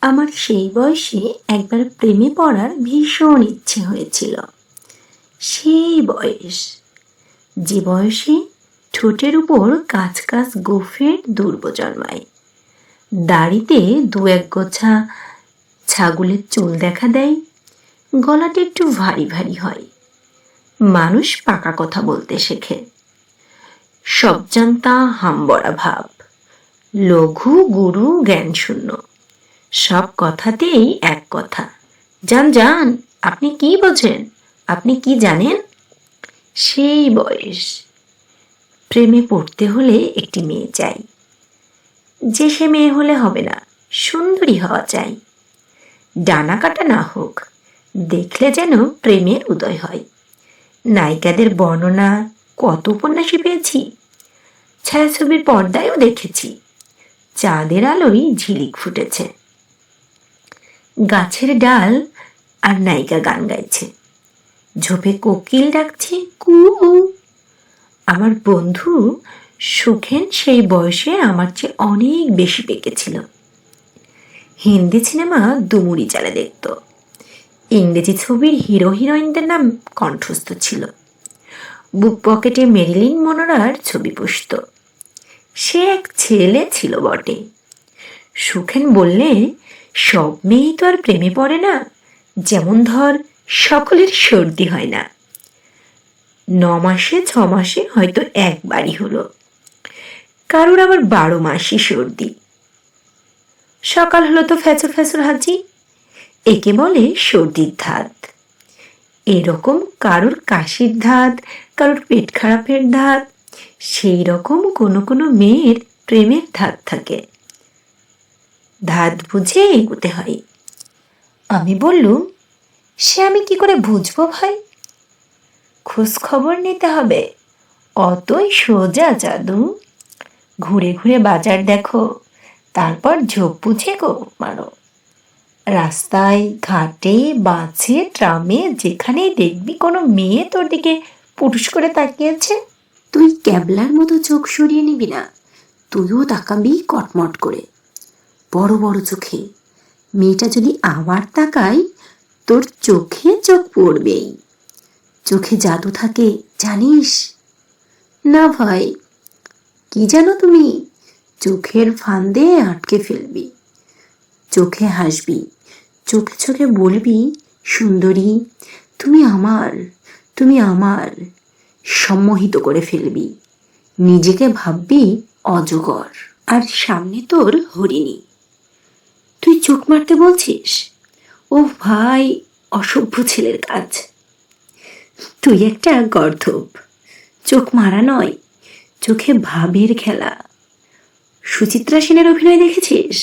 আমার সেই বয়সে একবার প্রেমে পড়ার ভীষণ ইচ্ছে হয়েছিল। সেই বয়স, যে বয়সে ঠোঁটের উপর কাছ কাছ গোফের দুর্ব জন্মায়, দাড়িতে দু এক গোছা ছাগলের চুল দেখা দেয়, গলাটা একটু ভারী ভারী হয়, মানুষ পাকা কথা বলতে শেখে, সব জানতা হামবড়া ভাব, লঘু গুরু জ্ঞান শূন্য, সব কথাতেই এক কথা, যান যান, আপনি কি বোঝেন, আপনি কি জানেন। সেই বয়স। প্রেমে পড়তে হলে একটি মেয়ে চাই, যে সে মেয়ে হলে হবে না, সুন্দরী হওয়া চাই, ডানা কাটা না হোক, দেখলে যেন প্রেমের উদয় হয়। নায়িকাদের বর্ণনা কত উপন্যাসে পেয়েছি, ছায়াছবির পর্দায়ও দেখেছি। চাঁদের আলোয় ঝিলিক ফুটেছে, গাছের ডাল আর নায়িকা গান গাইছে, ঝোপে কোকিল ডাকছে কু। আমার বন্ধু সুখেন সেই বয়সে আমার চেয়ে অনেক বেশি পেকেছিল। হিন্দি সিনেমা দুমুড়ি চালে দেখত, ইংরেজি ছবির হিরো হিরোইনদের নাম কণ্ঠস্থ ছিল, বুক পকেটে মেরিলিন মনোরার ছবি পুষত। সে এক ছেলে ছিল বটে। সুখেন বললে, সব মেয়েই তো আর প্রেমে পড়ে না, যেমন ধর সকলের সর্দি হয় না, 9 মাসে 6 মাসে হয়তো একবারই হলো, কারোর আবার 12 মাসই সর্দি। সকাল হলো তো ফ্যাচর ফ্যাচর হাজি, একে বলে সর্দির ধাত। এরকম কারোর কাশির ধাত, কারোর পেট খারাপের ধাত, সেই রকম কোনো কোনো মেয়ের প্রেমের ধাত থাকে। ধাত বুঝে এগোতে হয়। আমি বললুম, সে আমি কি করে বুঝবো ভাই? খোঁজ খবর নিতে হবে, অতই সোজা জাদু। ঘুরে ঘুরে বাজার দেখো, তারপর ঝোপ বুঝে গো মারো। রাস্তায় ঘাটে বাসে ট্রামে যেখানেই দেখবি কোনো মেয়ে তোর দিকে পুটুস করে তাকিয়েছে, তুই ক্যাবলার মতো চোখ সরিয়ে নিবি না, তুইও তাকাবি কটমট করে, বড় বড় চোখে। মেয়েটা যদি আবার তাকায়, তোর চোখে চোখ পড়বেই। চোখে জাদু থাকে জানিস না ভাই? কি জানো তুমি? চোখের ফান্দে আটকে ফেলবি, চোখে হাসবি, চোখে চোখে বলবি, সুন্দরী তুমি আমার, তুমি আমার, সম্মোহিত করে ফেলবি। নিজেকে ভাববি অজগর, আর সামনে তোর হরিণী। তুই চোখ মারতে বলছিস? ও ভাই, অসভ্য ছেলের কাজ। তুই একটা গর্ধব। চোখ মারা নয়, চোখে ভাবের খেলা। সুচিত্রা সেনের অভিনয় দেখেছিস?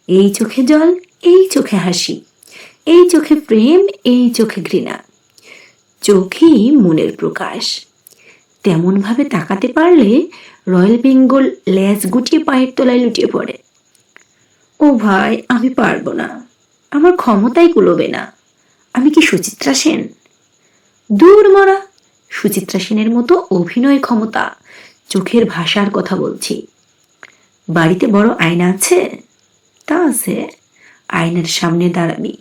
এই চোখে জল, এই চোখে হাসি, এই চোখে প্রেম, এই চোখে ঘৃণা। চোখই মনের প্রকাশ। তেমন ভাবে তাকাতে পারলে রয়্যাল বেঙ্গল লেজ গুটিয়ে পায়ের তলায় লুটিয়ে পড়ে। ও ভাই, আমি পারবো না, আমার ক্ষমতাই কুলোবে না। আমি কি সুচিত্রা সেন? দূর মরা, সুচিত্রা সেনের মতো অভিনয় ক্ষমতা, চোখের ভাষার কথা বলছি। বাড়িতে বড় আয়না আছে? তা আছে, আয়নার সামনে দাঁড়াবি,